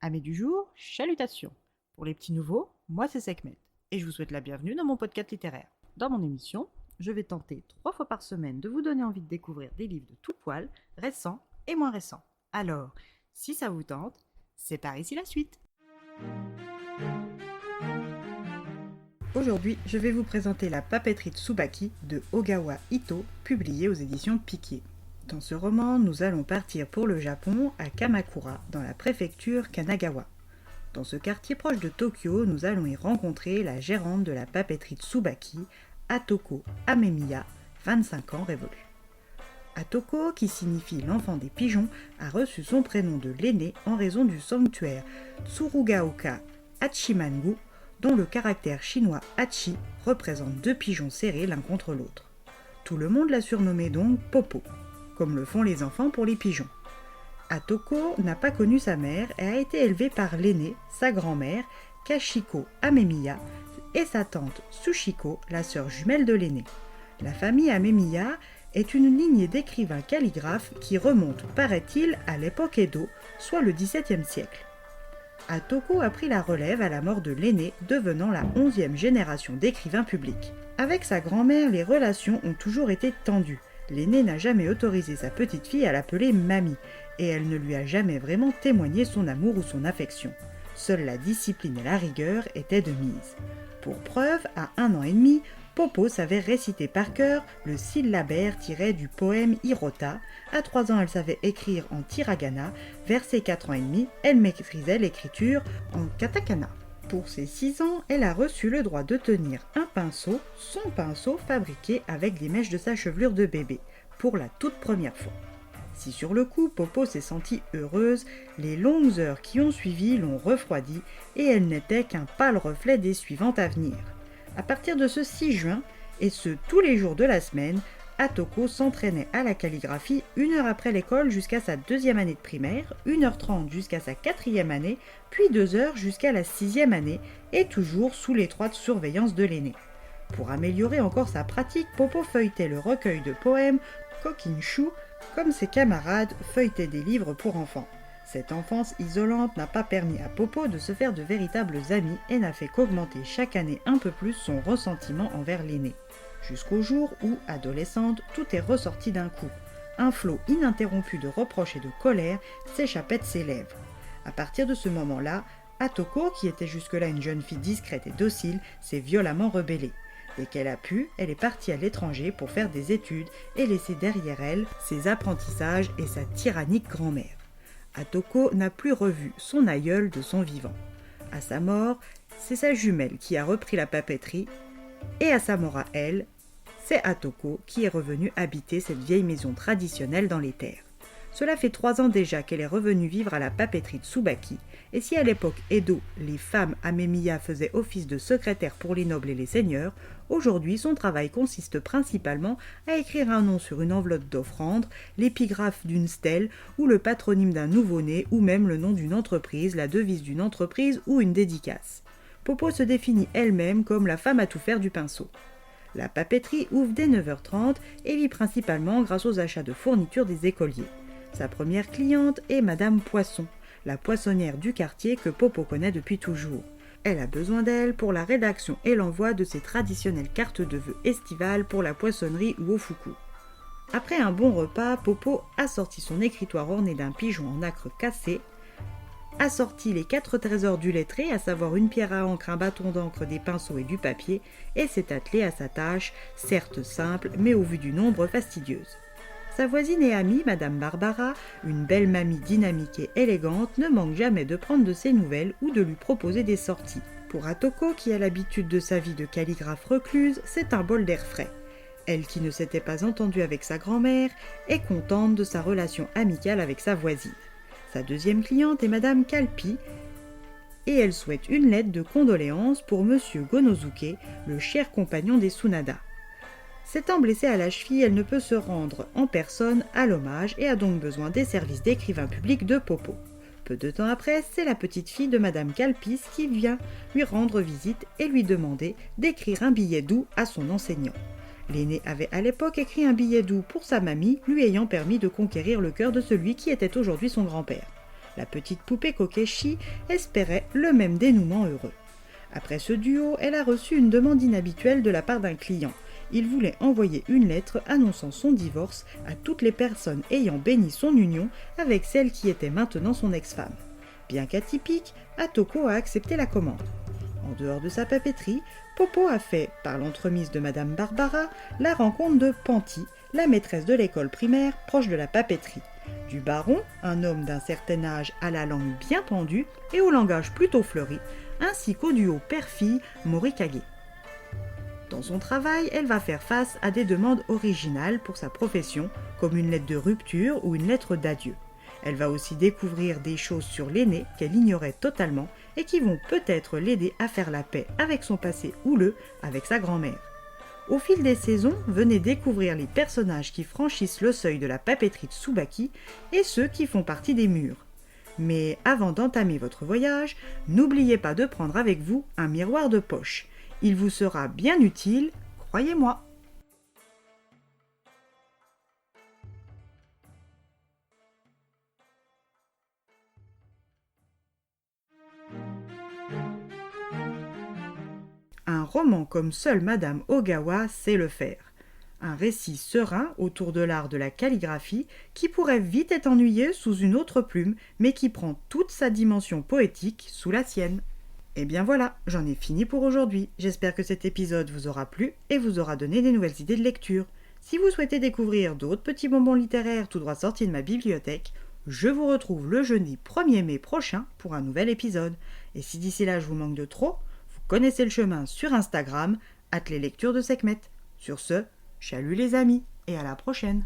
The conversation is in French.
Amis du jour, chalutations. Pour les petits nouveaux, moi c'est Sekhmet et je vous souhaite la bienvenue dans mon podcast littéraire. Dans mon émission, je vais tenter 3 fois par semaine de vous donner envie de découvrir des livres de tout poil, récents et moins récents. Alors, si ça vous tente, c'est par ici la suite. Aujourd'hui, je vais vous présenter La papeterie de Tsubaki de Ogawa Ito, publiée aux éditions Piquier. Dans ce roman, nous allons partir pour le Japon, à Kamakura, dans la préfecture Kanagawa. Dans ce quartier proche de Tokyo, nous allons y rencontrer la gérante de la papeterie Tsubaki, Atoko Amemiya, 25 ans révolus. Atoko, qui signifie l'enfant des pigeons, a reçu son prénom de l'aîné en raison du sanctuaire Tsurugaoka Hachimangu, dont le caractère chinois Hachi représente 2 pigeons serrés l'un contre l'autre. Tout le monde l'a surnommé donc Popo, comme le font les enfants pour les pigeons. Atoko n'a pas connu sa mère et a été élevée par l'aînée, sa grand-mère, Kashiko Amemiya, et sa tante Tsuchiko, la sœur jumelle de l'aînée. La famille Amemiya est une lignée d'écrivains calligraphes qui remonte, paraît-il, à l'époque Edo, soit le XVIIe siècle. Atoko a pris la relève à la mort de l'aîné, devenant la 11e génération d'écrivains publics. Avec sa grand-mère, les relations ont toujours été tendues. L'aîné n'a jamais autorisé sa petite fille à l'appeler mamie, et elle ne lui a jamais vraiment témoigné son amour ou son affection. Seule la discipline et la rigueur étaient de mise. Pour preuve, à 1 an et demi, Popo savait réciter par cœur le syllabaire tiré du poème Hirota. À 3 ans, elle savait écrire en hiragana. Vers ses 4 ans et demi, elle maîtrisait l'écriture en katakana. Pour ses 6 ans, elle a reçu le droit de tenir un pinceau, son pinceau fabriqué avec des mèches de sa chevelure de bébé, pour la toute première fois. Si sur le coup, Popo s'est sentie heureuse, les longues heures qui ont suivi l'ont refroidie et elle n'était qu'un pâle reflet des suivantes à venir. À partir de ce 6 juin, et ce tous les jours de la semaine, Atoko s'entraînait à la calligraphie 1 heure après l'école jusqu'à sa 2e année de primaire, 1h30 jusqu'à sa 4e année, puis 2 heures jusqu'à la 6e année, et toujours sous l'étroite surveillance de l'aîné. Pour améliorer encore sa pratique, Popo feuilletait le recueil de poèmes Kokinshu, comme ses camarades feuilletaient des livres pour enfants. Cette enfance isolante n'a pas permis à Popo de se faire de véritables amis et n'a fait qu'augmenter chaque année un peu plus son ressentiment envers l'aîné. Jusqu'au jour où, adolescente, tout est ressorti d'un coup. Un flot ininterrompu de reproches et de colère s'échappait de ses lèvres. À partir de ce moment-là, Atoko, qui était jusque-là une jeune fille discrète et docile, s'est violemment rebellée. Dès qu'elle a pu, elle est partie à l'étranger pour faire des études et laisser derrière elle ses apprentissages et sa tyrannique grand-mère. Atoko n'a plus revu son aïeul de son vivant. À sa mort, c'est sa jumelle qui a repris la papeterie, et à sa mort à elle, c'est Atoko qui est revenue habiter cette vieille maison traditionnelle dans les terres. Cela fait 3 ans déjà qu'elle est revenue vivre à la papeterie de Tsubaki, et si à l'époque Edo, les femmes Amemiya faisaient office de secrétaire pour les nobles et les seigneurs, aujourd'hui son travail consiste principalement à écrire un nom sur une enveloppe d'offrande, l'épigraphe d'une stèle ou le patronyme d'un nouveau-né ou même le nom d'une entreprise, la devise d'une entreprise ou une dédicace. Popo se définit elle-même comme la femme à tout faire du pinceau. La papeterie ouvre dès 9h30 et vit principalement grâce aux achats de fournitures des écoliers. Sa première cliente est Madame Poisson, la poissonnière du quartier que Popo connaît depuis toujours. Elle a besoin d'elle pour la rédaction et l'envoi de ses traditionnelles cartes de vœux estivales pour la poissonnerie ou au fuku. Après un bon repas, Popo a sorti son écritoire orné d'un pigeon en nacre cassé, a sorti les 4 trésors du lettré, à savoir une pierre à encre, un bâton d'encre, des pinceaux et du papier, et s'est attelée à sa tâche, certes simple, mais au vu du nombre fastidieuse. Sa voisine et amie, Madame Barbara, une belle mamie dynamique et élégante, ne manque jamais de prendre de ses nouvelles ou de lui proposer des sorties. Pour Atoko, qui a l'habitude de sa vie de calligraphe recluse, c'est un bol d'air frais. Elle, qui ne s'était pas entendue avec sa grand-mère, est contente de sa relation amicale avec sa voisine. Sa 2e cliente est Madame Kalpi, et elle souhaite une lettre de condoléances pour Monsieur Gonosuke, le cher compagnon des Tsunada. S'étant blessée à la cheville, elle ne peut se rendre en personne à l'hommage et a donc besoin des services d'écrivain public de Popo. Peu de temps après, c'est la petite fille de Madame Calpis qui vient lui rendre visite et lui demander d'écrire un billet doux à son enseignant. L'aîné avait à l'époque écrit un billet doux pour sa mamie, lui ayant permis de conquérir le cœur de celui qui était aujourd'hui son grand-père. La petite poupée Kokeshi espérait le même dénouement heureux. Après ce duo, elle a reçu une demande inhabituelle de la part d'un client. Il voulait envoyer une lettre annonçant son divorce à toutes les personnes ayant béni son union avec celle qui était maintenant son ex-femme. Bien qu'atypique, Atoko a accepté la commande. En dehors de sa papeterie, Popo a fait, par l'entremise de Madame Barbara, la rencontre de Panty, la maîtresse de l'école primaire proche de la papeterie, du baron, un homme d'un certain âge à la langue bien pendue et au langage plutôt fleuri, ainsi qu'au duo père-fille Morikage. Dans son travail, elle va faire face à des demandes originales pour sa profession, comme une lettre de rupture ou une lettre d'adieu. Elle va aussi découvrir des choses sur l'aîné qu'elle ignorait totalement et qui vont peut-être l'aider à faire la paix avec son passé houleux avec sa grand-mère. Au fil des saisons, venez découvrir les personnages qui franchissent le seuil de la papeterie de Tsubaki et ceux qui font partie des murs. Mais avant d'entamer votre voyage, n'oubliez pas de prendre avec vous un miroir de poche. Il vous sera bien utile, croyez-moi. Un roman comme seule Madame Ogawa sait le faire. Un récit serein autour de l'art de la calligraphie qui pourrait vite être ennuyeux sous une autre plume, mais qui prend toute sa dimension poétique sous la sienne. Et bien voilà, j'en ai fini pour aujourd'hui. J'espère que cet épisode vous aura plu et vous aura donné des nouvelles idées de lecture. Si vous souhaitez découvrir d'autres petits bonbons littéraires tout droit sortis de ma bibliothèque, je vous retrouve le jeudi 1er mai prochain pour un nouvel épisode. Et si d'ici là je vous manque de trop, vous connaissez le chemin sur Instagram, @leslectures de Sekhmet. Sur ce, chalut les amis et à la prochaine.